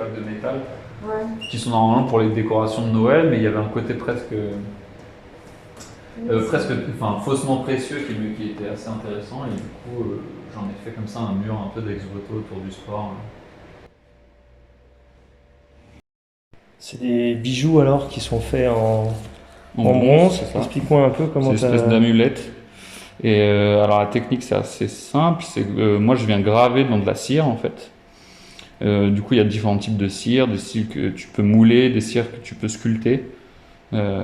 plaques de métal, Ouais. qui sont normalement pour les décorations de Noël, mais il y avait un côté enfin, faussement précieux qui était assez intéressant, et du coup, j'en ai fait comme ça un mur un peu d'ex-voto autour du sport. C'est des bijoux alors qui sont faits En en bronze. c'est ça. Explique-moi un peu C'est comment une espèce t'as... d'amulette. Et alors la technique c'est assez simple, c'est que moi je viens graver dans de la cire en fait. Du coup il y a différents types de cire, des cires que tu peux mouler, des cires que tu peux sculpter. Euh,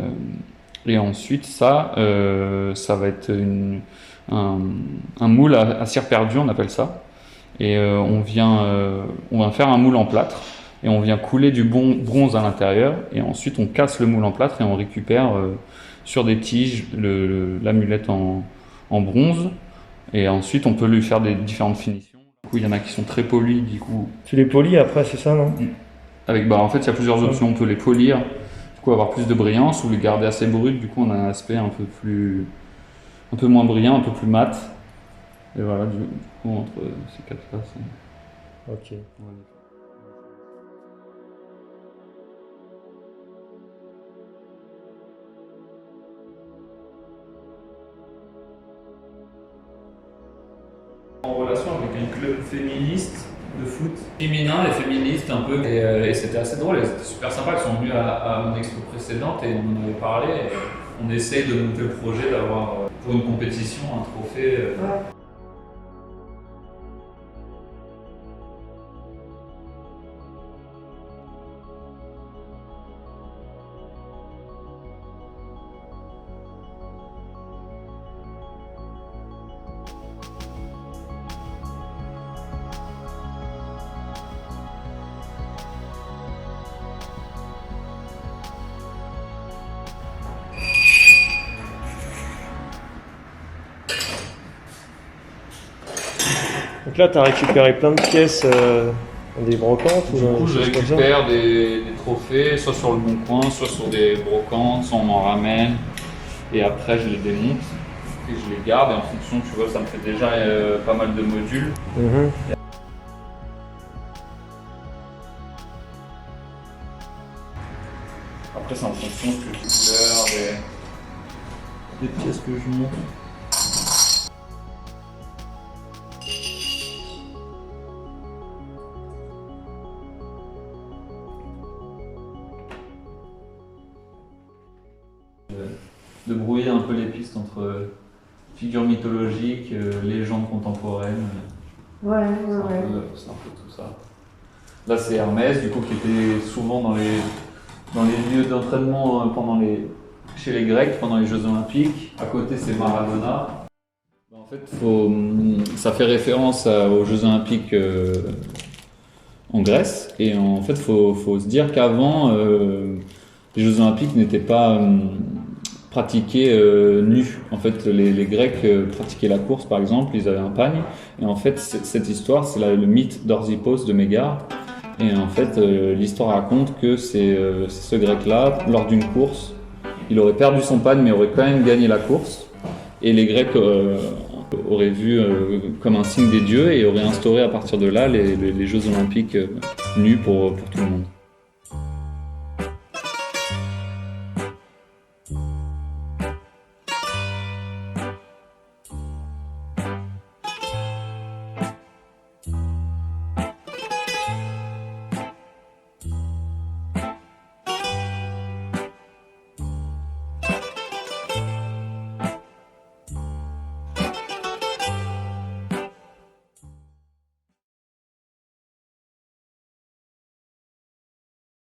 et ensuite ça va être un moule à cire perdue, on appelle ça. Et on va faire un moule en plâtre et on vient couler du bronze à l'intérieur et ensuite on casse le moule en plâtre et on récupère sur des tiges l'amulette en bronze, et ensuite on peut lui faire des différentes finitions. Du coup il y en a qui sont très polis, du coup Tu les polis après, c'est ça, non? avec en fait il y a plusieurs options, on peut les polir, du coup avoir plus de brillance, ou les garder assez brut, du coup on a un aspect un peu moins brillant, un peu plus mat. Et voilà, du coup entre ces quatre-là, Ok. en relation avec un club féministe de foot. Féminin et féministe un peu. Et c'était assez drôle, et c'était super sympa. Ils sont venus à mon expo précédente et on en avait parlé. Et on essaye de monter le projet d'avoir pour une compétition un trophée. Ouais. Donc là, tu as récupéré plein de pièces dans des brocantes ou Du dans coup, des je choses comme ça? récupère des trophées, soit sur le bon coin, soit sur des brocantes, soit on en ramène. Et après, je les démonte et je les garde. Et en fonction, tu vois, ça me fait déjà pas mal de modules. Mhm. Après, c'est en fonction de les couleurs, des pièces que je monte. De brouiller un peu les pistes entre figures mythologiques, légendes contemporaines. Ouais, C'est un ouais. c'est un peu tout ça. Là, c'est Hermès, du coup, qui était souvent dans les lieux d'entraînement chez les Grecs pendant les Jeux Olympiques. À côté, c'est Maradona. En fait, ça fait référence aux Jeux Olympiques en Grèce. Et en fait, faut se dire qu'avant, les Jeux Olympiques n'étaient pas pratiqués nus. En fait, les Grecs pratiquaient la course, par exemple, ils avaient un pagne. Et en fait, cette histoire, c'est le mythe d'Orzippos de Mégare. Et en fait, l'histoire raconte que c'est ce Grec-là, lors d'une course, il aurait perdu son pagne, mais aurait quand même gagné la course. Et les Grecs auraient vu comme un signe des dieux et auraient instauré à partir de là les Jeux Olympiques nus pour tout le monde.